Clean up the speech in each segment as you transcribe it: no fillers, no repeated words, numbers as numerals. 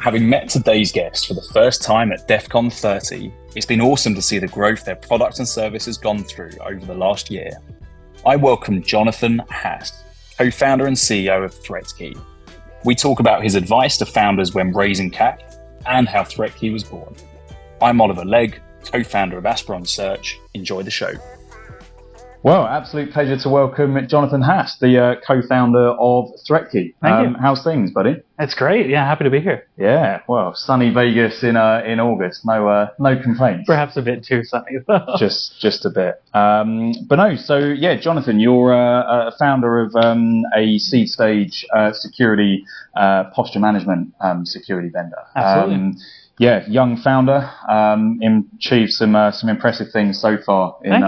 Having met today's guest for the first time at DEF CON 30, it's been awesome to see the growth their product and service has gone through over the last year. I welcome Jonathan Haas, co-founder and CEO of ThreatKey. We talk about his advice to founders when raising CAC and how ThreatKey was born. I'm Oliver Legg, co-founder of Aspiron Search. Enjoy the show. Well, absolute pleasure to welcome Jonathan Haas, the co-founder of ThreatKey. Thank you. How's things, buddy? It's great. Yeah, happy to be here. Yeah, well, sunny Vegas in August. No complaints. Perhaps a bit too sunny. just a bit. But no. So yeah, Jonathan, you're a founder of a seed stage security posture management security vendor. Absolutely. Yeah, young founder, achieved some impressive things so far in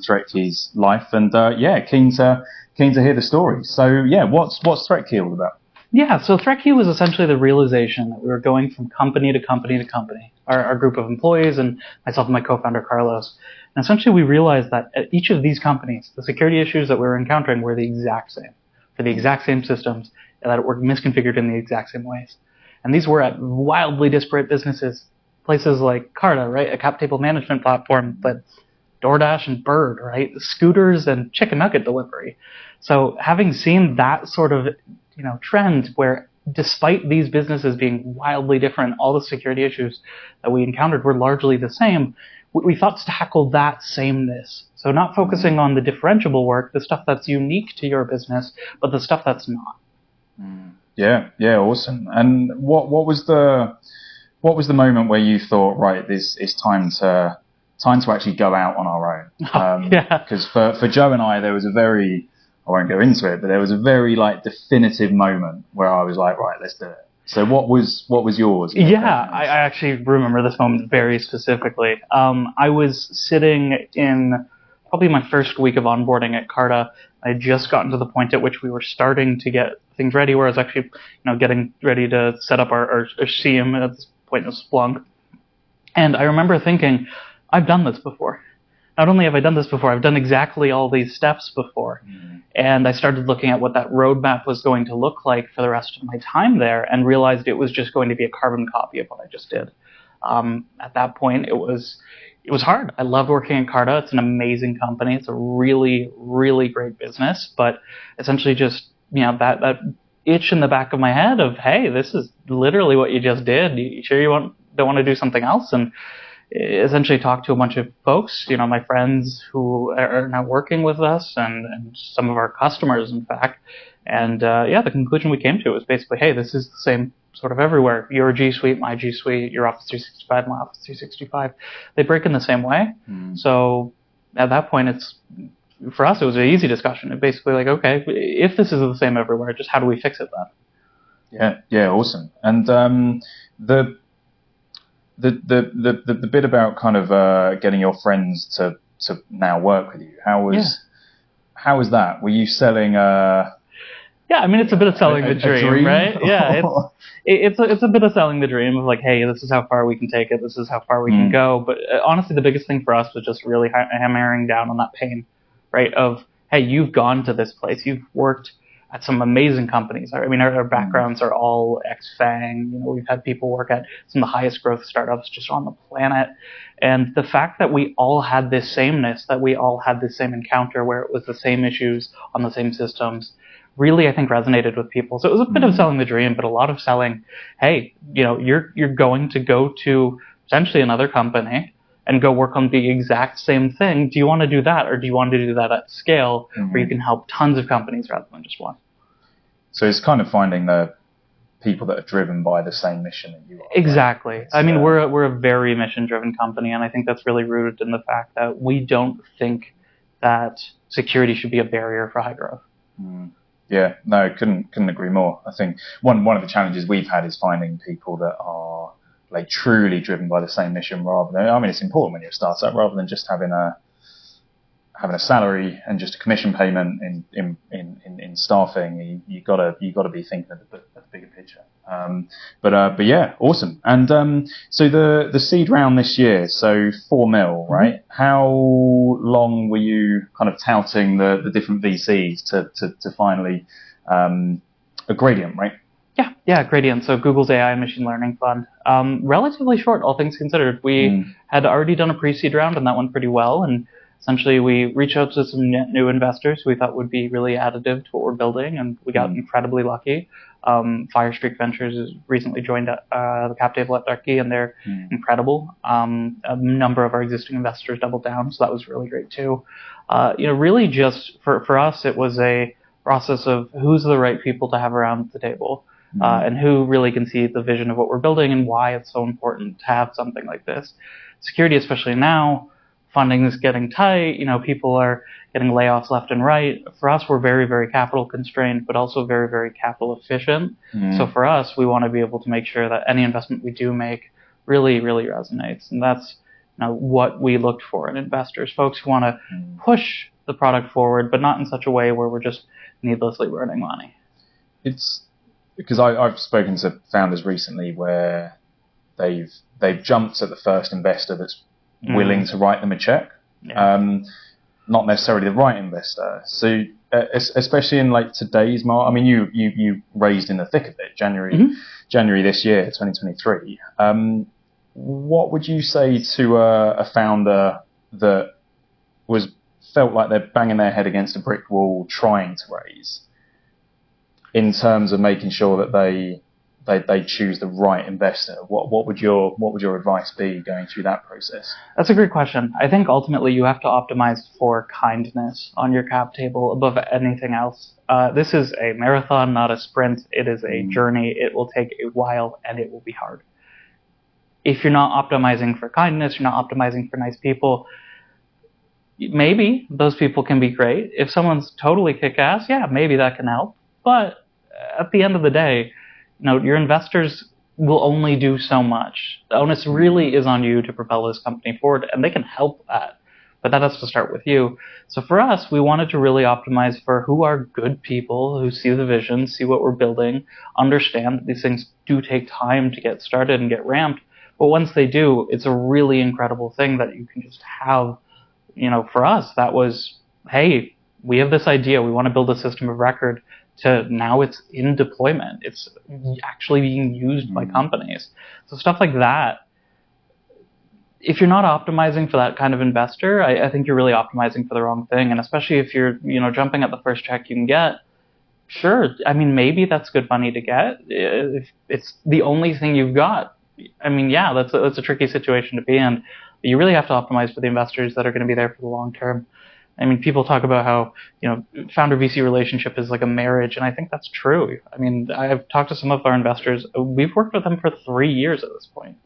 ThreatKey's life, and keen to hear the story. So yeah, what's ThreatKey all about? Yeah, so ThreatKey was essentially the realization that we were going from company to company to company, our group of employees and myself and my co-founder Carlos. And essentially we realized that at each of these companies, the security issues that we were encountering were the exact same, for the exact same systems, and that were misconfigured in the exact same ways. And these were at wildly disparate businesses, places like Carta, right, a cap table management platform, but DoorDash and Bird, right, scooters and chicken nugget delivery. So having seen that sort of, trend where despite these businesses being wildly different, all the security issues that we encountered were largely the same, we thought to tackle that sameness. So not focusing on the differentiable work, the stuff that's unique to your business, but the stuff that's not. Yeah, awesome. And what was the moment where you thought, right, this is time to actually go out on our own? Because for Joe and I, there was I won't go into it, but there was a very definitive moment where I was like, right, let's do it. So what was yours? Yeah, I actually remember this moment very specifically. I was sitting in probably my first week of onboarding at Carta. I had just gotten to the point at which we were starting to get things ready, where I was actually, getting ready to set up our SIEM at this point in Splunk. And I remember thinking, I've done this before. Not only have I done this before, I've done exactly all these steps before. And I started looking at what that roadmap was going to look like for the rest of my time there and realized it was just going to be a carbon copy of what I just did. At that point, it was hard. I loved working at Carta. It's an amazing company. It's a really, really great business. But essentially just, that itch in the back of my head of, hey, this is literally what you just did. You sure you don't want to do something else? And essentially talked to a bunch of folks, my friends who are now working with us and some of our customers, in fact. And the conclusion we came to was basically, hey, this is the same sort of everywhere. Your G Suite, my G Suite, your Office 365, my Office 365. They break in the same way. So at that point, for us, it was an easy discussion. It basically okay, if this is the same everywhere, just how do we fix it then? Yeah, awesome. And the bit about kind of getting your friends to now work with you, how was that? Were you selling Yeah, I mean, it's a bit of selling the dream, right? Yeah, it's a bit of selling the dream of hey, this is how far we can take it, this is how far we can go. But honestly, the biggest thing for us was just really hammering down on that pain, right? Of, hey, you've gone to this place, you've worked at some amazing companies. I mean, our backgrounds are all ex-FANG. We've had people work at some of the highest growth startups just on the planet. And the fact that we all had this sameness, that we all had this same encounter where it was the same issues on the same systems, really, I think, resonated with people. So it was a bit of selling the dream, but a lot of selling, hey, you're going to go to potentially another company and go work on the exact same thing. Do you want to do that, or do you want to do that at scale where you can help tons of companies rather than just one? So it's kind of finding the people that are driven by the same mission that you are. Exactly. Right? I mean, we're a very mission-driven company, and I think that's really rooted in the fact that we don't think that security should be a barrier for high growth. Yeah, no, couldn't agree more. I think one of the challenges we've had is finding people that are truly driven by the same mission, rather than, I mean, it's important when you're a startup, rather than just having a salary and just a commission payment in staffing. You gotta be thinking of the bigger picture. But yeah, awesome. And so the seed round this year, so 4 mil, right? How long were you kind of touting the different VCs to finally a gradient, right? Yeah, Gradient. So Google's AI and machine learning fund. Relatively short, all things considered. We had already done a pre-seed round, and that went pretty well. And essentially, we reached out to some new investors who we thought would be really additive to what we're building, and we got incredibly lucky. Firestreak Ventures has recently joined the cap table at ThreatKey, and they're incredible. A number of our existing investors doubled down, so that was really great too. Really just for us, it was a process of who's the right people to have around the table. And who really can see the vision of what we're building and why it's so important to have something like this. Security, especially now, funding is getting tight. People are getting layoffs left and right. For us, we're very, very capital constrained, but also very, very capital efficient. So for us, we want to be able to make sure that any investment we do make really, really resonates. And that's what we looked for in investors, folks who want to push the product forward, but not in such a way where we're just needlessly burning money. It's because I've spoken to founders recently where they've jumped at the first investor that's willing to write them a check, not necessarily the right investor. So especially in like today's market, I mean, you raised in the thick of it, January this year, 2023. What would you say to a founder that felt like they're banging their head against a brick wall trying to raise, in terms of making sure that they choose the right investor? What would your advice be going through that process? That's a great question. I think ultimately you have to optimize for kindness on your cap table above anything else. This is a marathon, not a sprint. It is a journey. It will take a while, and it will be hard. If you're not optimizing for kindness, you're not optimizing for nice people, maybe those people can be great. If someone's totally kick-ass, maybe that can help. But at the end of the day, your investors will only do so much. The onus really is on you to propel this company forward, and they can help that. But that has to start with you. So for us, we wanted to really optimize for who are good people who see the vision, see what we're building, understand that these things do take time to get started and get ramped. But once they do, it's a really incredible thing that you can just have. For us, that was, hey, we have this idea. We want to build a system of record. To now it's in deployment. It's actually being used by companies. So stuff like that, if you're not optimizing for that kind of investor, I think you're really optimizing for the wrong thing. And especially if you're, jumping at the first check you can get, sure, I mean, maybe that's good money to get. If it's the only thing you've got, I mean, that's a tricky situation to be in. But you really have to optimize for the investors that are going to be there for the long term. I mean, people talk about how, founder-VC relationship is like a marriage, and I think that's true. I mean, I've talked to some of our investors. We've worked with them for 3 years at this point.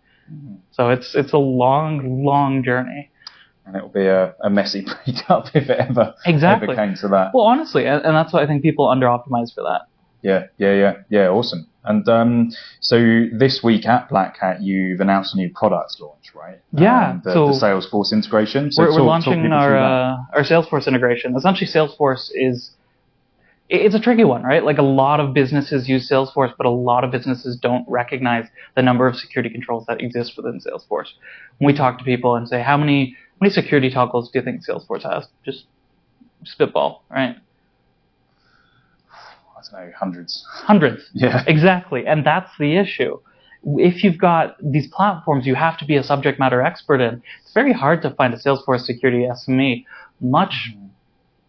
So it's a long, long journey. And it will be a messy breakup if it ever came to that. Well, honestly, and that's why I think people under-optimize for that. Yeah, awesome. And so this week at BlackHat, you've announced a new product launch, right? Yeah. The Salesforce integration. So we're launching our Salesforce integration. Essentially, Salesforce it's a tricky one, right? Like a lot of businesses use Salesforce, but a lot of businesses don't recognize the number of security controls that exist within Salesforce. When we talk to people and say, how many security toggles do you think Salesforce has? Just spitball, right? I don't know, hundreds. Yeah, exactly. And that's the issue. If you've got these platforms you have to be a subject matter expert in, it's very hard to find a Salesforce security SME. Much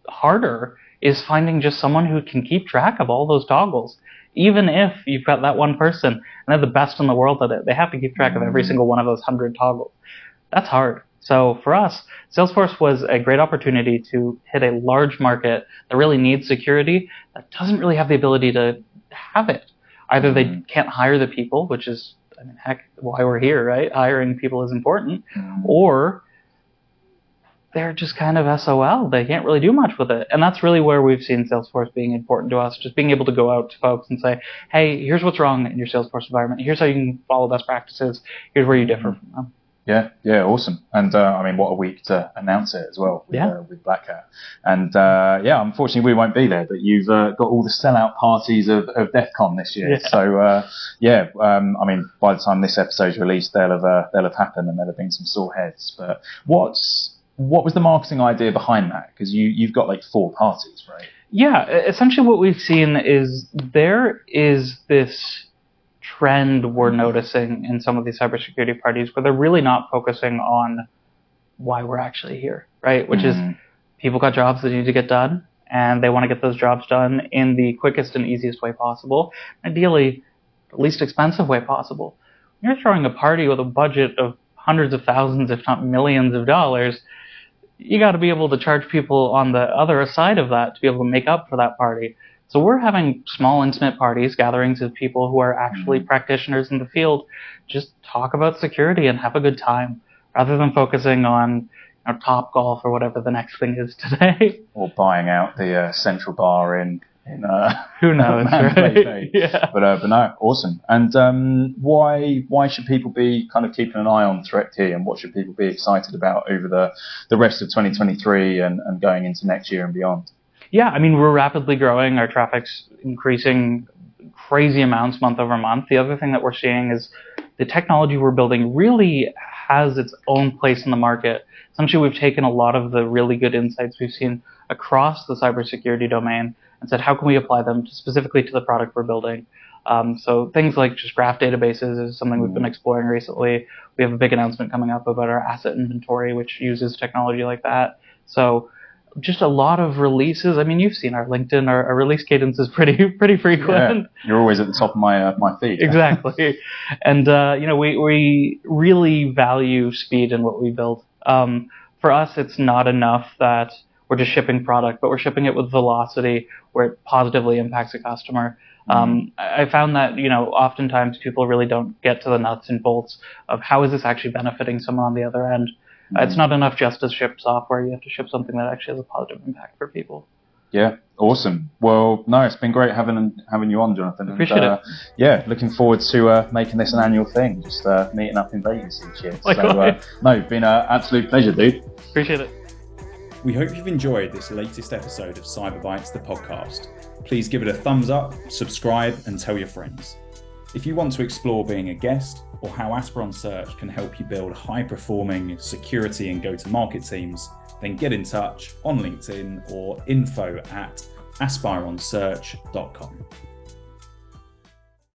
harder is finding just someone who can keep track of all those toggles. Even if you've got that one person and they're the best in the world at it, they have to keep track of every single one of those 100 toggles. That's hard. So for us, Salesforce was a great opportunity to hit a large market that really needs security, that doesn't really have the ability to have it. Either they can't hire the people, which is, I mean, heck, why we're here, right? Hiring people is important. Or they're just kind of SOL. They can't really do much with it. And that's really where we've seen Salesforce being important to us, just being able to go out to folks and say, hey, here's what's wrong in your Salesforce environment. Here's how you can follow best practices. Here's where you differ from them. Yeah, awesome. And I mean, what a week to announce it as well with BlackHat. And unfortunately we won't be there, but you've got all the sellout parties of DEF CON this year. Yeah. So I mean, by the time this episode's released, they'll have happened and there'll have been some sore heads. But what was the marketing idea behind that? Because you've got like 4 parties, right? Yeah, essentially what we've seen is there is this trend we're noticing in some of these cybersecurity parties where they're really not focusing on why we're actually here, right? Which is people got jobs that need to get done, and they want to get those jobs done in the quickest and easiest way possible, ideally the least expensive way possible. When you're throwing a party with a budget of hundreds of thousands, if not millions of dollars, you got to be able to charge people on the other side of that to be able to make up for that party. So we're having small, intimate parties, gatherings of people who are actually practitioners in the field, just talk about security and have a good time, rather than focusing on Top Golf or whatever the next thing is today. Or buying out the Central Bar in who knows, right? Yeah. But no, awesome. And why should people be kind of keeping an eye on ThreatKey, and what should people be excited about over the rest of 2023 and going into next year and beyond? Yeah, I mean, we're rapidly growing. Our traffic's increasing crazy amounts month over month. The other thing that we're seeing is the technology we're building really has its own place in the market. Essentially, we've taken a lot of the really good insights we've seen across the cybersecurity domain and said, how can we apply them specifically to the product we're building? So things like just graph databases is something we've been exploring recently. We have a big announcement coming up about our asset inventory, which uses technology like that. So just a lot of releases. I mean, you've seen our LinkedIn. Our release cadence is pretty frequent. Yeah, you're always at the top of my feed. Exactly. And we really value speed in what we build. For us, it's not enough that we're just shipping product, but we're shipping it with velocity where it positively impacts a customer. I found that, oftentimes people really don't get to the nuts and bolts of how is this actually benefiting someone on the other end. It's not enough just to ship software. You have to ship something that actually has a positive impact for people. Yeah, awesome. Well, no, it's been great having you on, Jonathan. Appreciate it. Yeah, looking forward to making this an annual thing, just meeting up in Vegas each year. So, no, been an absolute pleasure, dude. Appreciate it. We hope you've enjoyed this latest episode of CyberBytes, the podcast. Please give it a thumbs up, subscribe, and tell your friends. If you want to explore being a guest or how Aspiron Search can help you build high-performing security and go-to-market teams, then get in touch on LinkedIn or info@aspironsearch.com.